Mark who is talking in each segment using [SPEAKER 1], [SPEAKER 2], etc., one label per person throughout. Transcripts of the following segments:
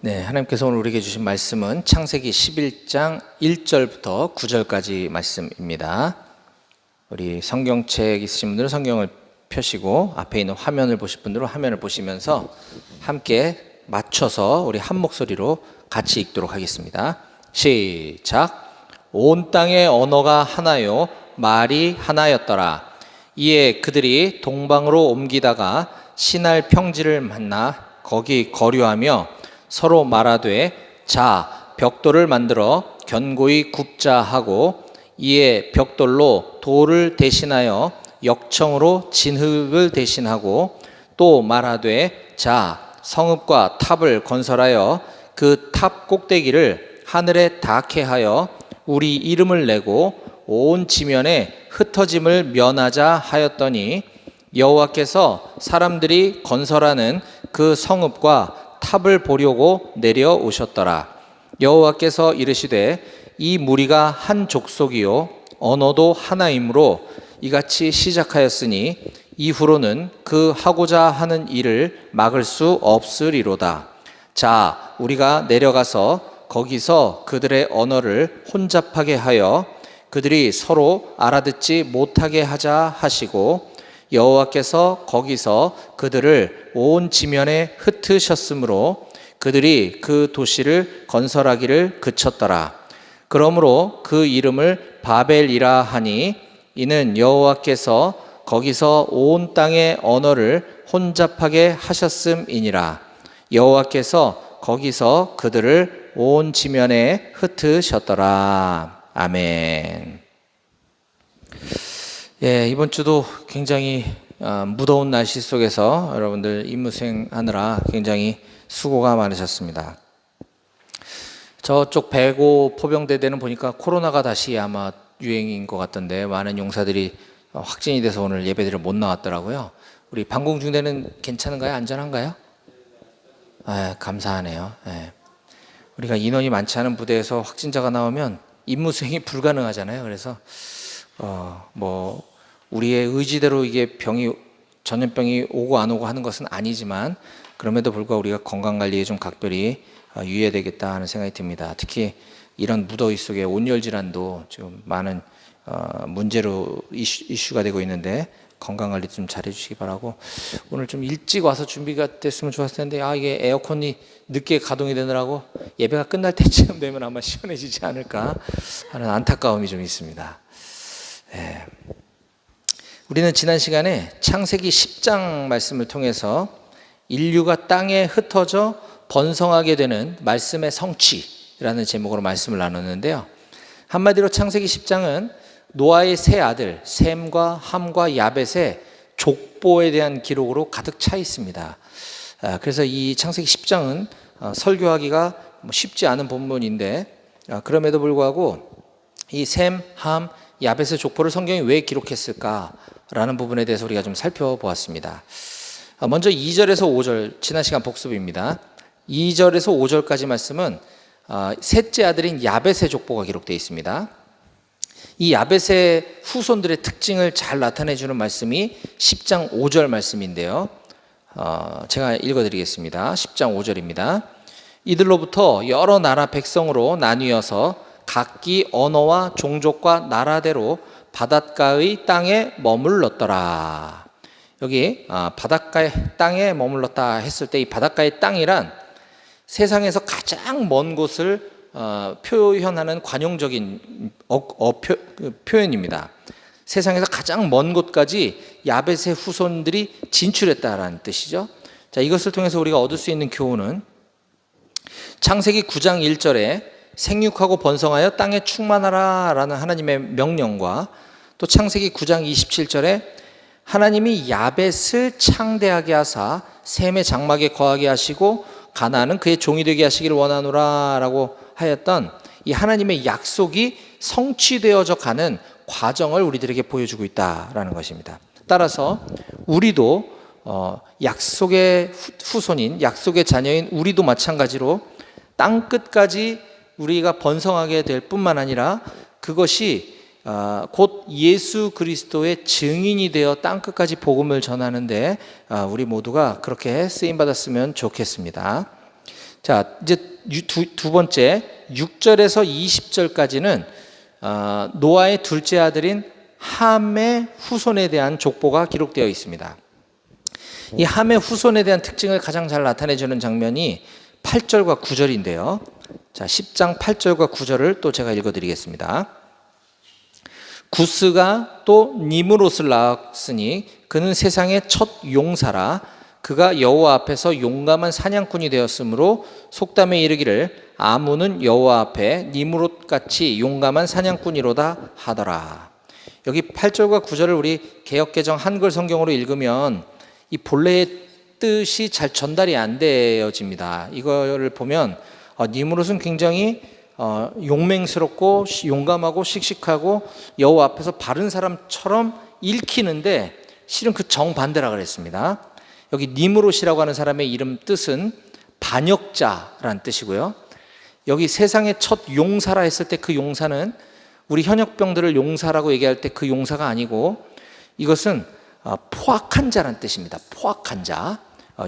[SPEAKER 1] 네, 하나님께서 오늘 우리에게 주신 말씀은 창세기 11장 1절부터 9절까지 말씀입니다. 우리 성경책 있으신 분들은 성경을 펴시고 앞에 있는 화면을 보실 분들은 화면을 보시면서 함께 맞춰서 우리 한 목소리로 같이 읽도록 하겠습니다. 시작. 온 땅의 언어가 하나요 말이 하나였더라. 이에 그들이 동방으로 옮기다가 시날 평지를 만나 거기 거류하며 서로 말하되 자 벽돌을 만들어 견고히 굽자 하고 이에 벽돌로 돌을 대신하여 역청으로 진흙을 대신하고 또 말하되 자 성읍과 탑을 건설하여 그 탑 꼭대기를 하늘에 닿게 하여 우리 이름을 내고 온 지면에 흩어짐을 면하자 하였더니 여호와께서 사람들이 건설하는 그 성읍과 탑을 보려고 내려오셨더라. 여호와께서 이르시되 이 무리가 한 족속이요 언어도 하나이므로 이같이 시작하였으니 이후로는 그 하고자 하는 일을 막을 수 없으리로다. 자 우리가 내려가서 거기서 그들의 언어를 혼잡하게 하여 그들이 서로 알아듣지 못하게 하자 하시고 여호와께서 거기서 그들을 온 지면에 흩으셨으므로 그들이 그 도시를 건설하기를 그쳤더라. 그러므로 그 이름을 바벨이라 하니 이는 여호와께서 거기서 온 땅의 언어를 혼잡하게 하셨음이니라. 여호와께서 거기서 그들을 온 지면에 흩으셨더라. 아멘. 예, 이번 주도 굉장히 무더운 날씨 속에서 여러분들 임무 수행하느라 굉장히 수고가 많으셨습니다. 저쪽 배고 포병대대는 보니까 코로나가 다시 아마 유행인 것 같던데 많은 용사들이 확진이 돼서 오늘 예배드리러 못 나왔더라고요. 우리 방공중대는 괜찮은가요? 안전한가요? 감사하네요. 예. 우리가 인원이 많지 않은 부대에서 확진자가 나오면 임무 수행이 불가능하잖아요. 그래서 우리의 의지대로 이게 전염병이 오고 안 오고 하는 것은 아니지만 그럼에도 불구하고 우리가 건강관리에 좀 각별히 유의해야 되겠다 하는 생각이 듭니다. 특히 이런 무더위 속에 온열 질환도 지금 많은 문제로 이슈가 되고 있는데 건강관리 좀 잘해 주시기 바라고, 오늘 좀 일찍 와서 준비가 됐으면 좋았을 텐데 이게 에어컨이 늦게 가동이 되느라고 예배가 끝날 때쯤 되면 아마 시원해지지 않을까 하는 안타까움이 좀 있습니다. 네. 우리는 지난 시간에 창세기 10장 말씀을 통해서 인류가 땅에 흩어져 번성하게 되는 말씀의 성취라는 제목으로 말씀을 나눴는데요. 한마디로 창세기 10장은 노아의 세 아들 셈과 함과 야벳의 족보에 대한 기록으로 가득 차 있습니다. 그래서 이 창세기 10장은 설교하기가 쉽지 않은 본문인데 그럼에도 불구하고 이 셈, 함, 야벳의 족보를 성경이 왜 기록했을까라는 부분에 대해서 우리가 좀 살펴보았습니다. 먼저 2절에서 5절 지난 시간 복습입니다. 2절에서 5절까지 말씀은 셋째 아들인 야벳의 족보가 기록되어 있습니다. 이 야벳의 후손들의 특징을 잘 나타내주는 말씀이 10장 5절 말씀인데요. 제가 읽어드리겠습니다. 10장 5절입니다. 이들로부터 여러 나라 백성으로 나뉘어서 각기 언어와 종족과 나라대로 바닷가의 땅에 머물렀더라. 여기 바닷가의 땅에 머물렀다 했을 때 이 바닷가의 땅이란 세상에서 가장 먼 곳을 표현하는 관용적인 표현입니다. 세상에서 가장 먼 곳까지 야벳의 후손들이 진출했다라는 뜻이죠. 자, 이것을 통해서 우리가 얻을 수 있는 교훈은 창세기 9장 1절에 생육하고 번성하여 땅에 충만하라 라는 하나님의 명령과 또 창세기 9장 27절에 하나님이 야벳을 창대하게 하사 셈의 장막에 거하게 하시고 가나안은 그의 종이 되게 하시기를 원하노라 라고 하였던 이 하나님의 약속이 성취되어져 가는 과정을 우리들에게 보여주고 있다라는 것입니다. 따라서 우리도 약속의 후손인 약속의 자녀인 우리도 마찬가지로 땅끝까지 우리가 번성하게 될 뿐만 아니라 그것이 곧 예수 그리스도의 증인이 되어 땅끝까지 복음을 전하는데 우리 모두가 그렇게 쓰임받았으면 좋겠습니다. 자, 이제 두 번째 6절에서 20절까지는 노아의 둘째 아들인 함의 후손에 대한 족보가 기록되어 있습니다. 이 함의 후손에 대한 특징을 가장 잘 나타내주는 장면이 8절과 9절인데요. 자, 10장 8절과 9절을 또 제가 읽어드리겠습니다. 구스가 또 니므롯을 낳았으니 그는 세상의 첫 용사라. 그가 여호와 앞에서 용감한 사냥꾼이 되었으므로 속담에 이르기를 아문은 여호와 앞에 니므롯같이 용감한 사냥꾼이로다 하더라. 여기 8절과 9절을 우리 개역개정 한글 성경으로 읽으면 이 본래의 뜻이 잘 전달이 안 되어집니다. 이거를 보면 니므롯은 굉장히 용맹스럽고 용감하고 씩씩하고 여호와 앞에서 바른 사람처럼 읽히는데 실은 그 정반대라 그랬습니다. 여기 니므롯이라고 하는 사람의 이름 뜻은 반역자라는 뜻이고요. 여기 세상의 첫 용사라 했을 때 그 용사는 우리 현역병들을 용사라고 얘기할 때 그 용사가 아니고 이것은 포악한 자라는 뜻입니다. 포악한 자.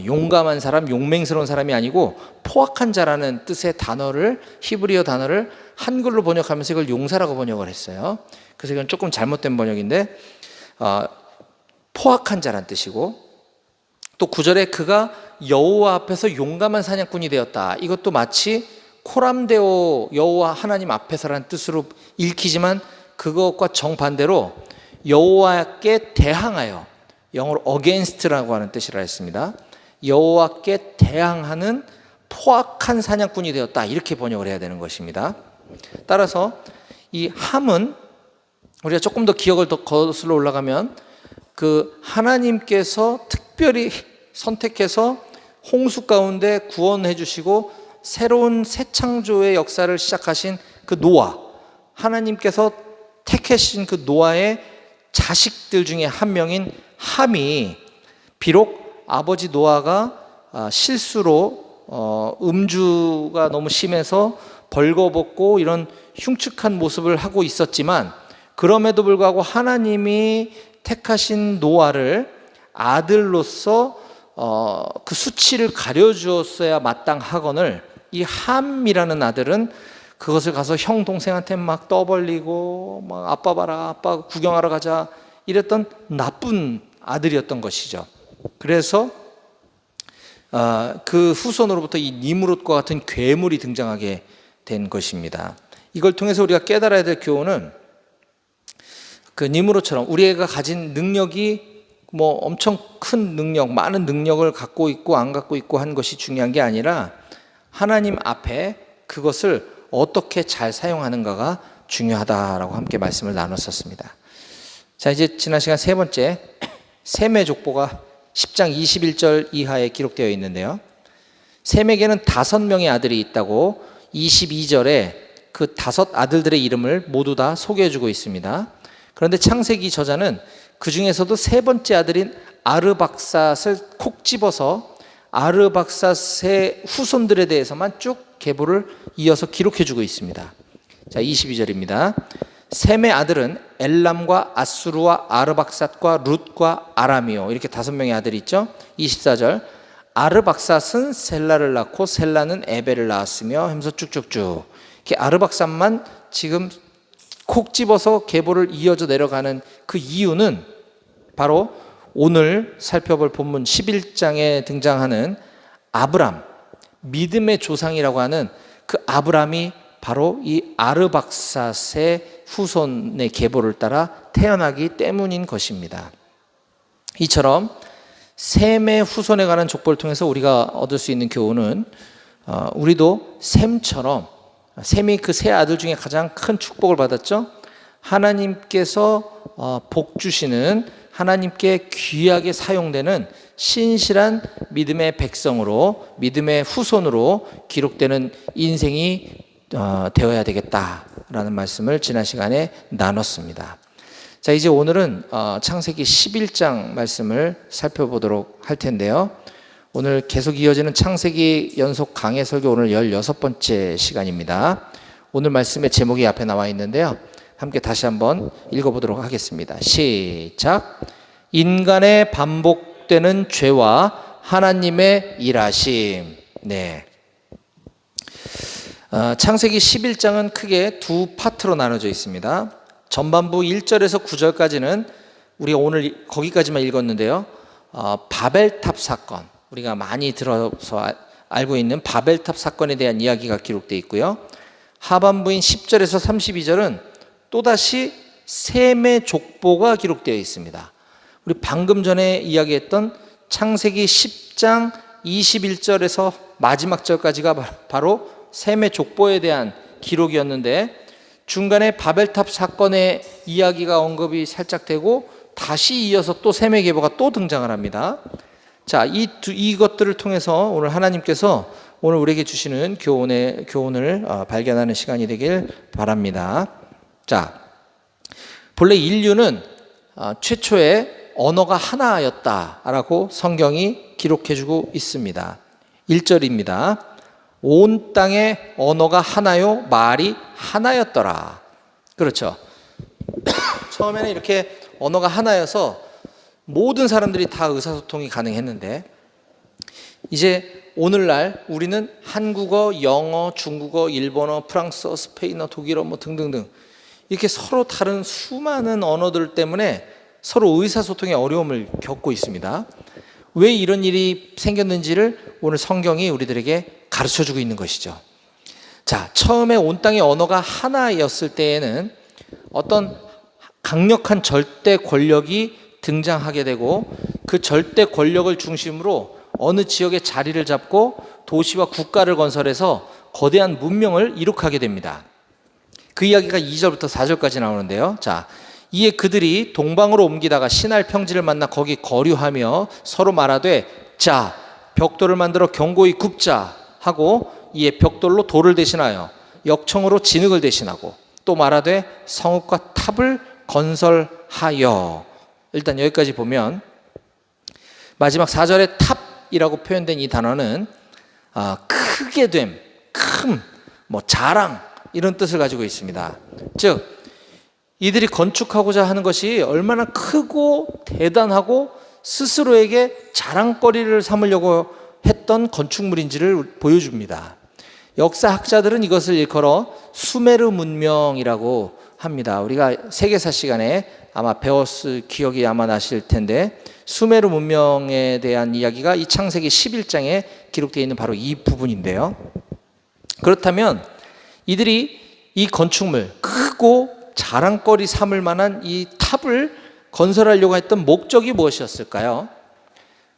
[SPEAKER 1] 용감한 사람, 용맹스러운 사람이 아니고 포악한 자라는 뜻의 단어를, 히브리어 단어를 한글로 번역하면서 이걸 용사라고 번역을 했어요. 그래서 이건 조금 잘못된 번역인데 포악한 자라는 뜻이고, 또 9절에 그가 여호와 앞에서 용감한 사냥꾼이 되었다. 이것도 마치 코람데오 여호와 하나님 앞에서라는 뜻으로 읽히지만 그것과 정반대로 여호와께 대항하여, 영어로 against라고 하는 뜻이라 했습니다. 여호와께 대항하는 포악한 사냥꾼이 되었다, 이렇게 번역을 해야 되는 것입니다. 따라서 이 함은 우리가 조금 더 기억을 더 거슬러 올라가면 그 하나님께서 특별히 선택해서 홍수 가운데 구원해 주시고 새로운 새 창조의 역사를 시작하신 그 노아, 하나님께서 택하신 그 노아의 자식들 중에 한 명인 함이, 비록 아버지 노아가 실수로 음주가 너무 심해서 벌거벗고 이런 흉측한 모습을 하고 있었지만, 그럼에도 불구하고 하나님이 택하신 노아를 아들로서 그 수치를 가려주었어야 마땅하거늘 이 함이라는 아들은 그것을 가서 형 동생한테 막 떠벌리고 막 아빠 봐라, 아빠 구경하러 가자 이랬던 나쁜 아들이었던 것이죠. 그래서 그 후손으로부터 이 니므롯과 같은 괴물이 등장하게 된 것입니다. 이걸 통해서 우리가 깨달아야 될 교훈은 그 니므롯처럼 우리가 가진 능력이 뭐 엄청 큰 능력, 많은 능력을 갖고 있고 안 갖고 있고 한 것이 중요한 게 아니라 하나님 앞에 그것을 어떻게 잘 사용하는가가 중요하다라고 함께 말씀을 나눴었습니다. 자, 이제 지난 시간 세 번째 셈의 족보가 10장 21절 이하에 기록되어 있는데요. 셈에게는 5명의 아들이 있다고 22절에 그 5 아들들의 이름을 모두 다 소개해주고 있습니다. 그런데 창세기 저자는 그 중에서도 세 번째 아들인 아르박삿을 콕 집어서 아르박삿의 후손들에 대해서만 쭉 계보를 이어서 기록해주고 있습니다. 자, 22절입니다. 셈의 아들은 엘람과 아수르와 아르박삿과 룻과 아람이요, 이렇게 5명의 아들이 있죠. 24절 아르박삿은 셀라를 낳고 셀라는 에벨을 낳았으며 하면서 쭉쭉쭉 이렇게 아르박삿만 지금 콕 집어서 계보를 이어져 내려가는 그 이유는 바로 오늘 살펴볼 본문 11장에 등장하는 아브람, 믿음의 조상이라고 하는 그 아브람이 바로 이 아르박삿의 후손의 계보를 따라 태어나기 때문인 것입니다. 이처럼 셈의 후손에 관한 족보를 통해서 우리가 얻을 수 있는 교훈은 우리도 셈처럼, 셈이 그 세 아들 중에 가장 큰 축복을 받았죠. 하나님께서 복 주시는, 하나님께 귀하게 사용되는 신실한 믿음의 백성으로, 믿음의 후손으로 기록되는 인생이 되어야 되겠다라는 말씀을 지난 시간에 나눴습니다. 자, 이제 오늘은 창세기 11장 말씀을 살펴보도록 할 텐데요. 오늘 계속 이어지는 창세기 연속 강해 설교 오늘 16번째 시간입니다. 오늘 말씀의 제목이 앞에 나와 있는데요. 함께 다시 한번 읽어보도록 하겠습니다. 시작. 인간의 반복되는 죄와 하나님의 일하심. 네. 창세기 11장은 크게 두 파트로 나눠져 있습니다. 전반부 1절에서 9절까지는 우리가 오늘 거기까지만 읽었는데요. 바벨탑 사건, 우리가 많이 들어서 알고 있는 바벨탑 사건에 대한 이야기가 기록되어 있고요. 하반부인 10절에서 32절은 또다시 셈의 족보가 기록되어 있습니다. 우리 방금 전에 이야기했던 창세기 10장 21절에서 마지막 절까지가 바로 셈의 족보에 대한 기록이었는데, 중간에 바벨탑 사건의 이야기가 언급이 살짝 되고 다시 이어서 또 셈의 계보가 또 등장을 합니다. 자, 이것들을 통해서 오늘 하나님께서 오늘 우리에게 주시는 교훈을 발견하는 시간이 되길 바랍니다. 자, 본래 인류는 최초에 언어가 하나였다라고 성경이 기록해주고 있습니다. 1절입니다. 온 땅의 언어가 하나요, 말이 하나였더라. 그렇죠. 처음에는 이렇게 언어가 하나여서 모든 사람들이 다 의사소통이 가능했는데, 이제 오늘날 우리는 한국어, 영어, 중국어, 일본어, 프랑스어, 스페인어, 독일어 등등등 이렇게 서로 다른 수많은 언어들 때문에 서로 의사소통에 어려움을 겪고 있습니다. 왜 이런 일이 생겼는지를 오늘 성경이 우리들에게 가르쳐주고 있는 것이죠. 자, 처음에 온 땅의 언어가 하나였을 때에는 어떤 강력한 절대 권력이 등장하게 되고, 그 절대 권력을 중심으로 어느 지역에 자리를 잡고 도시와 국가를 건설해서 거대한 문명을 이룩하게 됩니다. 그 이야기가 2절부터 4절까지 나오는데요. 자, 이에 그들이 동방으로 옮기다가 신할 평지를 만나 거기 거류하며 서로 말하되, 자, 벽돌을 만들어 견고히 굽자 하고, 이에 벽돌로 돌을 대신하여 역청으로 진흙을 대신하고, 또 말하되 성읍과 탑을 건설하여. 일단 여기까지 보면 마지막 4절에 탑이라고 표현된 이 단어는 크게 됨, 큰, 자랑 이런 뜻을 가지고 있습니다. 즉, 이들이 건축하고자 하는 것이 얼마나 크고 대단하고 스스로에게 자랑거리를 삼으려고 했던 건축물인지를 보여줍니다. 역사학자들은 이것을 일컬어 수메르 문명이라고 합니다. 우리가 세계사 시간에 아마 배웠을 기억이 아마 나실 텐데, 수메르 문명에 대한 이야기가 이 창세기 11장에 기록되어 있는 바로 이 부분인데요. 그렇다면 이들이 이 건축물, 크고 자랑거리 삼을 만한 이 탑을 건설하려고 했던 목적이 무엇이었을까요?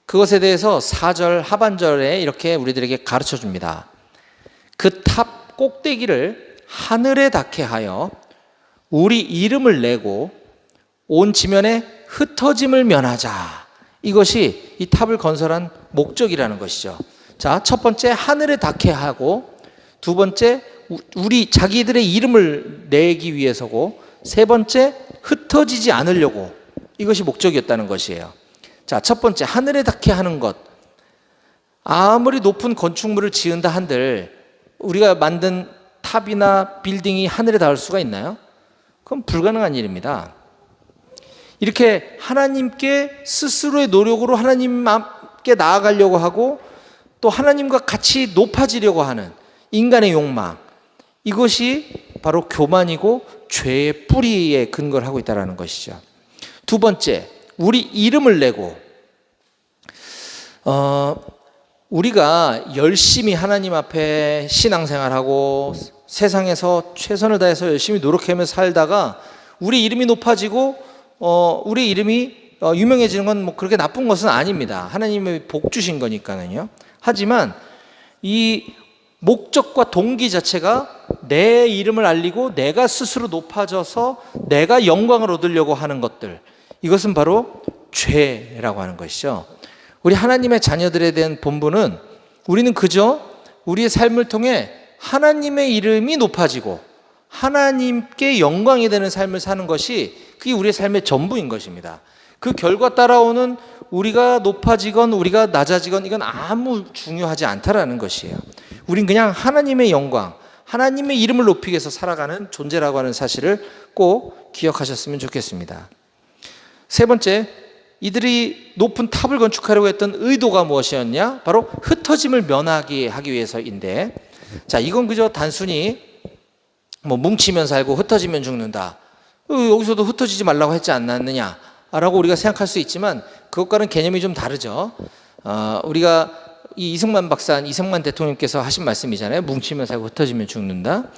[SPEAKER 1] 그것에 대해서 4절 하반절에 이렇게 우리들에게 가르쳐 줍니다. 그 탑 꼭대기를 하늘에 닿게 하여 우리 이름을 내고 온 지면에 흩어짐을 면하자. 이것이 이 탑을 건설한 목적이라는 것이죠. 자, 첫 번째 하늘에 닿게 하고, 두 번째 우리 자기들의 이름을 내기 위해서고, 세 번째 흩어지지 않으려고, 이것이 목적이었다는 것이에요. 자, 첫 번째 하늘에 닿게 하는 것. 아무리 높은 건축물을 지은다 한들 우리가 만든 탑이나 빌딩이 하늘에 닿을 수가 있나요? 그건 불가능한 일입니다. 이렇게 하나님께 스스로의 노력으로 하나님께 나아가려고 하고, 또 하나님과 같이 높아지려고 하는 인간의 욕망, 이것이 바로 교만이고 죄의 뿌리에 근거를 하고 있다는 것이죠. 두 번째, 우리 이름을 내고, 우리가 열심히 하나님 앞에 신앙생활하고 세상에서 최선을 다해서 열심히 노력하며 살다가 우리 이름이 높아지고 우리 이름이 유명해지는 건 그렇게 나쁜 것은 아닙니다. 하나님의 복 주신 거니까는요. 하지만 이 목적과 동기 자체가 내 이름을 알리고 내가 스스로 높아져서 내가 영광을 얻으려고 하는 것들, 이것은 바로 죄라고 하는 것이죠. 우리 하나님의 자녀들에 대한 본분은 우리는 그저 우리의 삶을 통해 하나님의 이름이 높아지고 하나님께 영광이 되는 삶을 사는 것이 그게 우리의 삶의 전부인 것입니다. 그 결과 따라오는 우리가 높아지건 우리가 낮아지건 이건 아무 중요하지 않다라는 것이에요. 우린 그냥 하나님의 영광, 하나님의 이름을 높이기 위해서 살아가는 존재라고 하는 사실을 꼭 기억하셨으면 좋겠습니다. 세 번째, 이들이 높은 탑을 건축하려고 했던 의도가 무엇이었냐? 바로 흩어짐을 면하게 하기 위해서인데, 자, 이건 그저 단순히 뭐 뭉치면 살고 흩어지면 죽는다. 여기서도 흩어지지 말라고 했지 않았느냐라고 우리가 생각할 수 있지만 그것과는 개념이 좀 다르죠. 우리가 이 이승만 대통령께서 하신 말씀이잖아요. 뭉치면 살고 흩어지면 죽는다.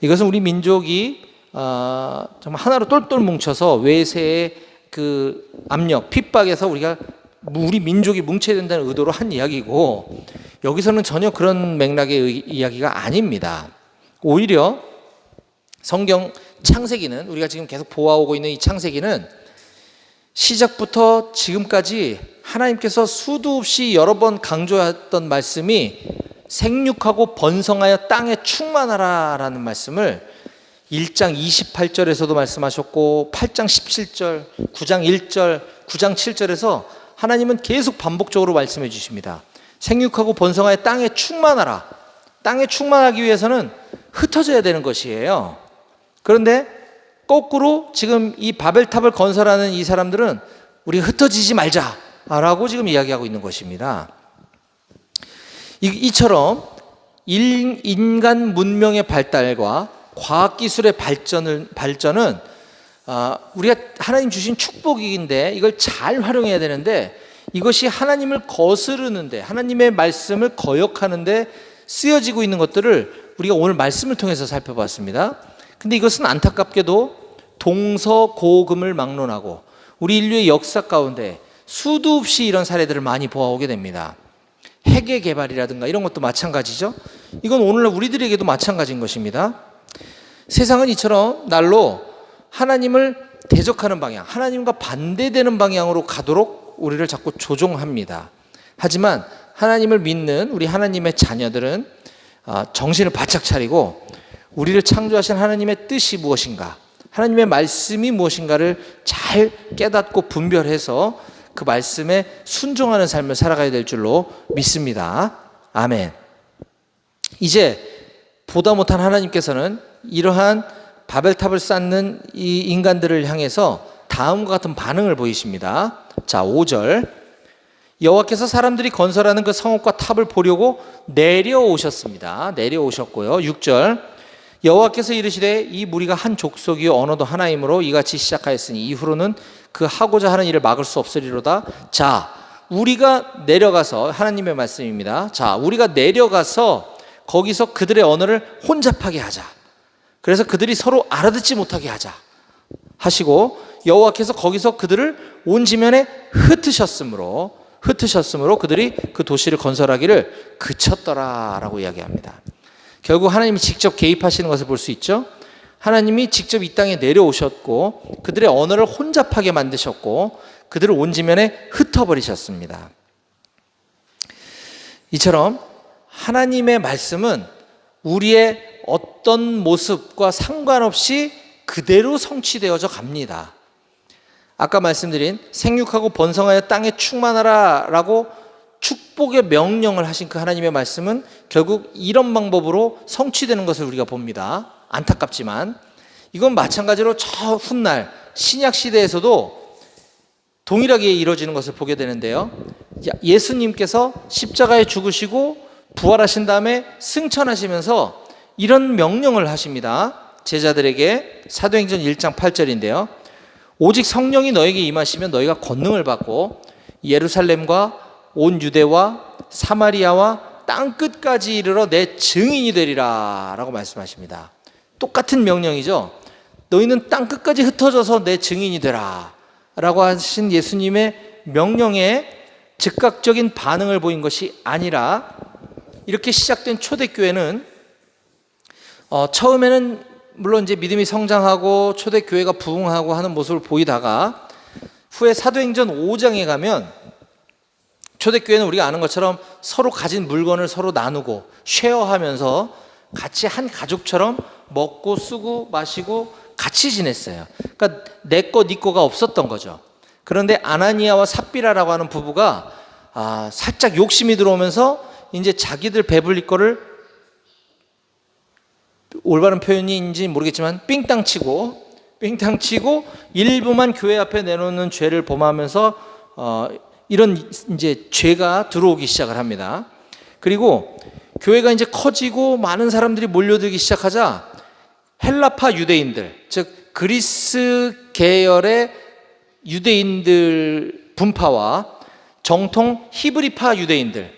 [SPEAKER 1] 이것은 우리 민족이 정말 하나로 똘똘 뭉쳐서 외세의 그 압력, 핍박에서 우리 민족이 뭉쳐야 된다는 의도로 한 이야기고, 여기서는 전혀 그런 맥락의 이야기가 아닙니다. 오히려 성경 창세기는, 우리가 지금 계속 보아오고 있는 이 창세기는 시작부터 지금까지 하나님께서 수도 없이 여러 번 강조했던 말씀이 생육하고 번성하여 땅에 충만하라라는 말씀을 1장 28절에서도 말씀하셨고 8장 17절, 9장 1절, 9장 7절에서 하나님은 계속 반복적으로 말씀해 주십니다. 생육하고 번성하여 땅에 충만하라. 땅에 충만하기 위해서는 흩어져야 되는 것이에요. 그런데 거꾸로 지금 이 바벨탑을 건설하는 이 사람들은 우리가 흩어지지 말자라고 지금 이야기하고 있는 것입니다. 이처럼 인간 문명의 발달과 과학기술의 발전은 우리가 하나님 주신 축복인데 이걸 잘 활용해야 되는데, 이것이 하나님을 거스르는데, 하나님의 말씀을 거역하는데 쓰여지고 있는 것들을 우리가 오늘 말씀을 통해서 살펴봤습니다. 근데 이것은 안타깝게도 동서고금을 막론하고 우리 인류의 역사 가운데 수도 없이 이런 사례들을 많이 보아오게 됩니다. 핵의 개발이라든가 이런 것도 마찬가지죠. 이건 오늘날 우리들에게도 마찬가지인 것입니다. 세상은 이처럼 날로 하나님을 대적하는 방향, 하나님과 반대되는 방향으로 가도록 우리를 자꾸 조종합니다. 하지만 하나님을 믿는 우리 하나님의 자녀들은 정신을 바짝 차리고 우리를 창조하신 하나님의 뜻이 무엇인가, 하나님의 말씀이 무엇인가를 잘 깨닫고 분별해서 그 말씀에 순종하는 삶을 살아가야 될 줄로 믿습니다. 아멘. 이제 보다 못한 하나님께서는 이러한 바벨탑을 쌓는 이 인간들을 향해서 다음과 같은 반응을 보이십니다. 자, 5절. 여호와께서 사람들이 건설하는 그 성읍과 탑을 보려고 내려오셨습니다. 내려오셨고요. 6절. 여호와께서 이르시되 이 무리가 한 족속이요 언어도 하나이므로 이같이 시작하였으니 이후로는 그 하고자 하는 일을 막을 수 없으리로다. 자, 우리가 내려가서, 하나님의 말씀입니다. 자, 우리가 내려가서 거기서 그들의 언어를 혼잡하게 하자. 그래서 그들이 서로 알아듣지 못하게 하자 하시고, 여호와께서 거기서 그들을 온 지면에 흩으셨으므로 그들이 그 도시를 건설하기를 그쳤더라라고 이야기합니다. 결국 하나님이 직접 개입하시는 것을 볼 수 있죠. 하나님이 직접 이 땅에 내려오셨고 그들의 언어를 혼잡하게 만드셨고 그들을 온 지면에 흩어버리셨습니다. 이처럼 하나님의 말씀은 우리의 어떤 모습과 상관없이 그대로 성취되어져 갑니다. 아까 말씀드린 생육하고 번성하여 땅에 충만하라 라고 축복의 명령을 하신 그 하나님의 말씀은 결국 이런 방법으로 성취되는 것을 우리가 봅니다. 안타깝지만 이건 마찬가지로 저 훗날 신약 시대에서도 동일하게 이루어지는 것을 보게 되는데요. 예수님께서 십자가에 죽으시고 부활하신 다음에 승천하시면서 이런 명령을 하십니다. 제자들에게 사도행전 1장 8절인데요. 오직 성령이 너에게 임하시면 너희가 권능을 받고 예루살렘과 온 유대와 사마리아와 땅 끝까지 이르러 내 증인이 되리라 라고 말씀하십니다. 똑같은 명령이죠. 너희는 땅 끝까지 흩어져서 내 증인이 되라 라고 하신 예수님의 명령에 즉각적인 반응을 보인 것이 아니라, 이렇게 시작된 초대교회는 처음에는 물론 이제 믿음이 성장하고 초대교회가 부흥하고 하는 모습을 보이다가 후에 사도행전 5장에 가면 초대교회는 우리가 아는 것처럼 서로 가진 물건을 서로 나누고 쉐어하면서 같이 한 가족처럼 먹고 쓰고 마시고 같이 지냈어요. 그러니까 내 거 네 거가 없었던 거죠. 그런데 아나니아와 삽비라라고 하는 부부가 살짝 욕심이 들어오면서 이제 자기들 배불릴 거를, 올바른 표현인지 모르겠지만 삥땅 치고 일부만 교회 앞에 내놓는 죄를 범하면서 이런 이제 죄가 들어오기 시작을 합니다. 그리고 교회가 이제 커지고 많은 사람들이 몰려들기 시작하자 헬라파 유대인들, 즉 그리스 계열의 유대인들 분파와 정통 히브리파 유대인들,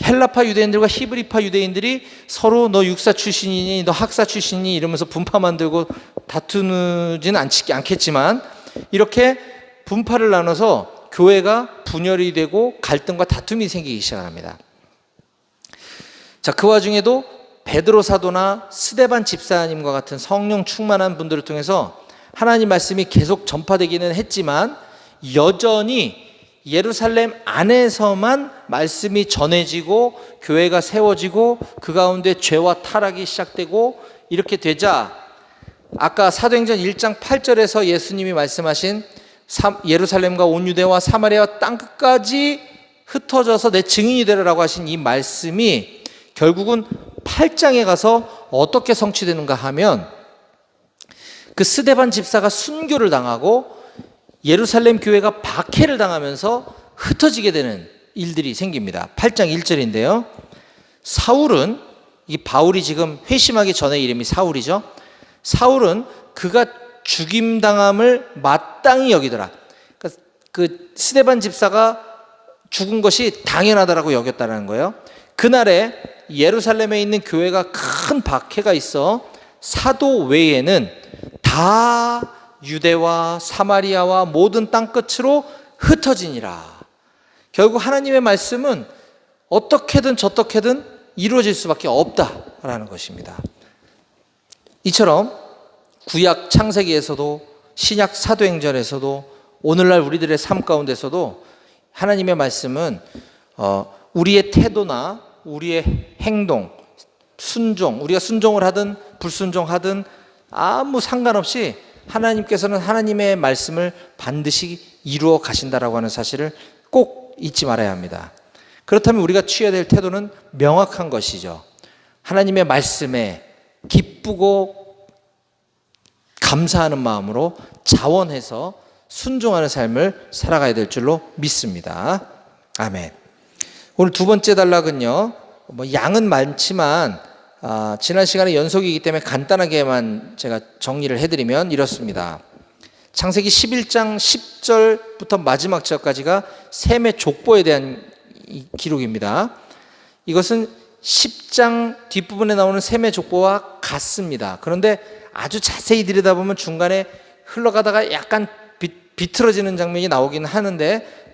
[SPEAKER 1] 헬라파 유대인들과 히브리파 유대인들이 서로 너 육사 출신이니 너 학사 출신이니 이러면서 분파 만들고 다투지는 않겠지만 이렇게 분파를 나눠서 교회가 분열이 되고 갈등과 다툼이 생기기 시작합니다. 자, 그 와중에도 베드로 사도나 스데반 집사님과 같은 성령 충만한 분들을 통해서 하나님 말씀이 계속 전파되기는 했지만 여전히 예루살렘 안에서만 말씀이 전해지고 교회가 세워지고 그 가운데 죄와 타락이 시작되고 이렇게 되자 아까 사도행전 1장 8절에서 예수님이 말씀하신 예루살렘과 온 유대와 사마리아 땅끝까지 흩어져서 내 증인이 되라라고 하신 이 말씀이 결국은 8장에 가서 어떻게 성취되는가 하면 그 스데반 집사가 순교를 당하고 예루살렘 교회가 박해를 당하면서 흩어지게 되는 일들이 생깁니다. 8장 1절인데요. 사울은, 이 바울이 지금 회심하기 전에 이름이 사울이죠. 사울은 그가 죽임당함을 마땅히 여기더라. 그러니까 그 스데반 집사가 죽은 것이 당연하다라고 여겼다는 거예요. 그날에 예루살렘에 있는 교회가 큰 박해가 있어 사도 외에는 다 유대와 사마리아와 모든 땅끝으로 흩어지니라. 결국 하나님의 말씀은 어떻게든 저떻게든 이루어질 수밖에 없다라는 것입니다. 이처럼 구약 창세기에서도 신약 사도행전에서도 오늘날 우리들의 삶 가운데서도 하나님의 말씀은 우리의 태도나 우리의 행동, 순종, 우리가 순종을 하든 불순종하든 아무 상관없이 하나님께서는 하나님의 말씀을 반드시 이루어 가신다라고 하는 사실을 꼭 잊지 말아야 합니다. 그렇다면 우리가 취해야 될 태도는 명확한 것이죠. 하나님의 말씀에 기쁘고 감사하는 마음으로 자원해서 순종하는 삶을 살아가야 될 줄로 믿습니다. 아멘. 오늘 두 번째 단락은요, 양은 많지만 지난 시간에 연속이기 때문에 간단하게만 제가 정리를 해드리면 이렇습니다. 창세기 11장 10절부터 마지막 절까지가 셈의 족보에 대한 기록입니다. 이것은 10장 뒷부분에 나오는 셈의 족보와 같습니다. 그런데 아주 자세히 들여다보면 중간에 흘러가다가 약간 비틀어지는 장면이 나오긴 하는데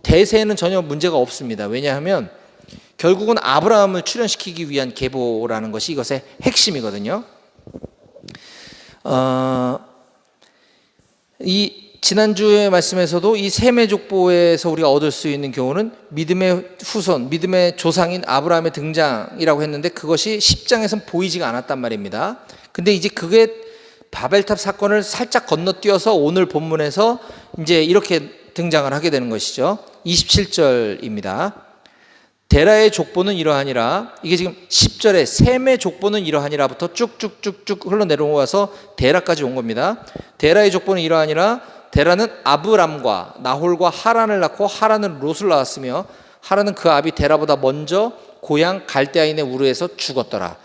[SPEAKER 1] 대세에는 전혀 문제가 없습니다. 왜냐하면 결국은 아브라함을 출현시키기 위한 계보라는 것이 이것의 핵심이거든요. 이 지난주의 말씀에서도 이 셈의 족보에서 우리가 얻을 수 있는 교훈은 믿음의 후손, 믿음의 조상인 아브라함의 등장이라고 했는데 그것이 10장에선 보이지가 않았단 말입니다. 근데 이제 그게 바벨탑 사건을 살짝 건너뛰어서 오늘 본문에서 이제 이렇게 등장을 하게 되는 것이죠. 27절입니다. 데라의 족보는 이러하니라. 이게 지금 10절에 셈의 족보는 이러하니라부터 쭉쭉쭉쭉 흘러내려와서 데라까지 온 겁니다. 데라의 족보는 이러하니라. 데라는 아브람과 나홀과 하란을 낳고 하란은 롯을 낳았으며 하란은 그 아비 데라보다 먼저 고향 갈대아인의 우르에서 죽었더라.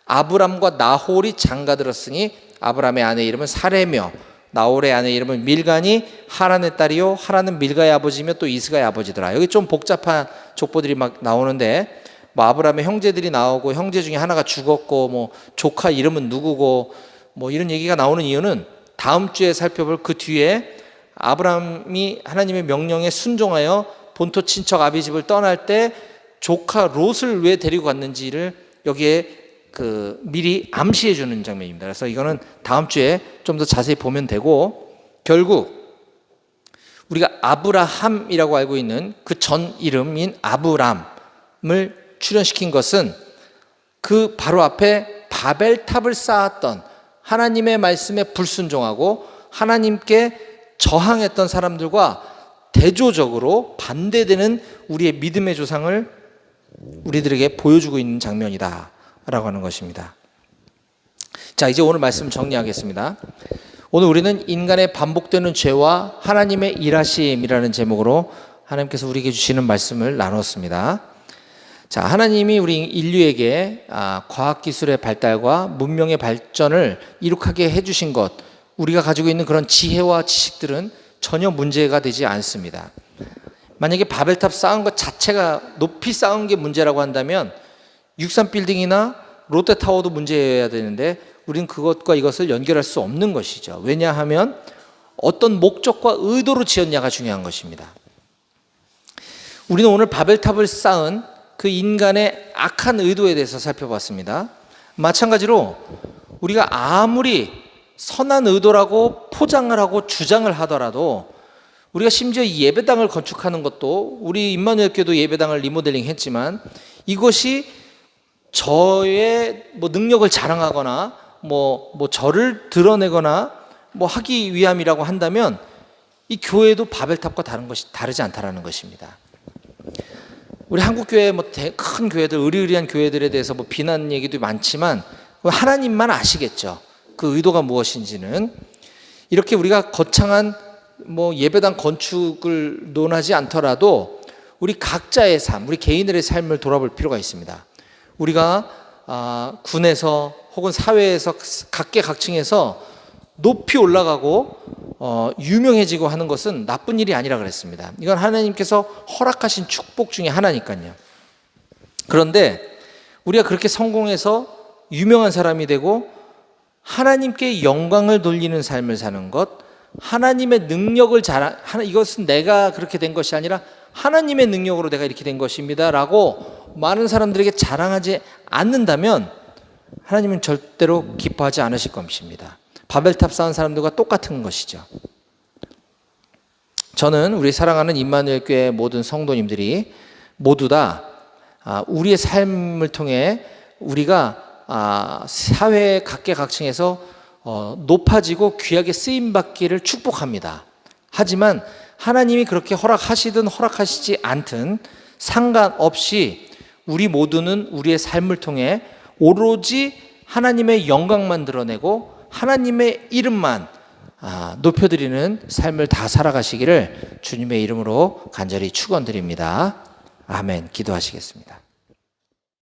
[SPEAKER 1] 아브람과 나홀이 장가들었으니 아브람의 아내 이름은 사레며 나홀의 아내 이름은 밀가니 하란의 딸이요 하란은 밀가의 아버지며 또 이스가의 아버지더라. 여기 좀 복잡한 족보들이 막 나오는데 아브람의 형제들이 나오고 형제 중에 하나가 죽었고 조카 이름은 누구고 이런 얘기가 나오는 이유는 다음 주에 살펴볼 그 뒤에 아브람이 하나님의 명령에 순종하여 본토 친척 아비집을 떠날 때 조카 롯을 왜 데리고 갔는지를 여기에 미리 암시해 주는 장면입니다. 그래서 이거는 다음 주에 좀 더 자세히 보면 되고, 결국 우리가 아브라함이라고 알고 있는 그 전 이름인 아브람을 출현시킨 것은 그 바로 앞에 바벨탑을 쌓았던 하나님의 말씀에 불순종하고 하나님께 저항했던 사람들과 대조적으로 반대되는 우리의 믿음의 조상을 우리들에게 보여주고 있는 장면이다 라고 하는 것입니다. 자, 이제 오늘 말씀 정리하겠습니다. 오늘 우리는 인간의 반복되는 죄와 하나님의 일하심이라는 제목으로 하나님께서 우리에게 주시는 말씀을 나눴습니다. 자, 하나님이 우리 인류에게 과학기술의 발달과 문명의 발전을 이룩하게 해주신 것, 우리가 가지고 있는 그런 지혜와 지식들은 전혀 문제가 되지 않습니다. 만약에 바벨탑 쌓은 것 자체가 높이 쌓은 게 문제라고 한다면 63빌딩이나 롯데타워도 문제여야 되는데 우리는 그것과 이것을 연결할 수 없는 것이죠. 왜냐하면 어떤 목적과 의도로 지었냐가 중요한 것입니다. 우리는 오늘 바벨탑을 쌓은 그 인간의 악한 의도에 대해서 살펴봤습니다. 마찬가지로 우리가 아무리 선한 의도라고 포장을 하고 주장을 하더라도 우리가 심지어 이 예배당을 건축하는 것도 우리 임마누엘 교회도 예배당을 리모델링 했지만 이것이 저의 능력을 자랑하거나 저를 드러내거나 하기 위함이라고 한다면 이 교회도 바벨탑과 다르지 않다라는 것입니다. 우리 한국교회 큰 교회들, 의리의리한 교회들에 대해서 비난 얘기도 많지만 하나님만 아시겠죠. 그 의도가 무엇인지는. 이렇게 우리가 거창한 예배당 건축을 논하지 않더라도 우리 각자의 삶, 우리 개인들의 삶을 돌아볼 필요가 있습니다. 우리가 군에서 혹은 사회에서 각계각층에서 높이 올라가고 유명해지고 하는 것은 나쁜 일이 아니라 그랬습니다. 이건 하나님께서 허락하신 축복 중에 하나니까요. 그런데 우리가 그렇게 성공해서 유명한 사람이 되고 하나님께 영광을 돌리는 삶을 사는 것, 하나님의 능력을 이것은 내가 그렇게 된 것이 아니라 하나님의 능력으로 내가 이렇게 된 것입니다 라고 많은 사람들에게 자랑하지 않는다면 하나님은 절대로 기뻐하지 않으실 것입니다. 바벨탑 쌓은 사람들과 똑같은 것이죠. 저는 우리 사랑하는 임마누엘 교회 모든 성도님들이 모두 다 우리의 삶을 통해 우리가 사회 각계각층에서 높아지고 귀하게 쓰임받기를 축복합니다. 하지만 하나님이 그렇게 허락하시든 허락하시지 않든 상관없이 우리 모두는 우리의 삶을 통해 오로지 하나님의 영광만 드러내고 하나님의 이름만 높여드리는 삶을 다 살아가시기를 주님의 이름으로 간절히 축원드립니다. 아멘. 기도하시겠습니다.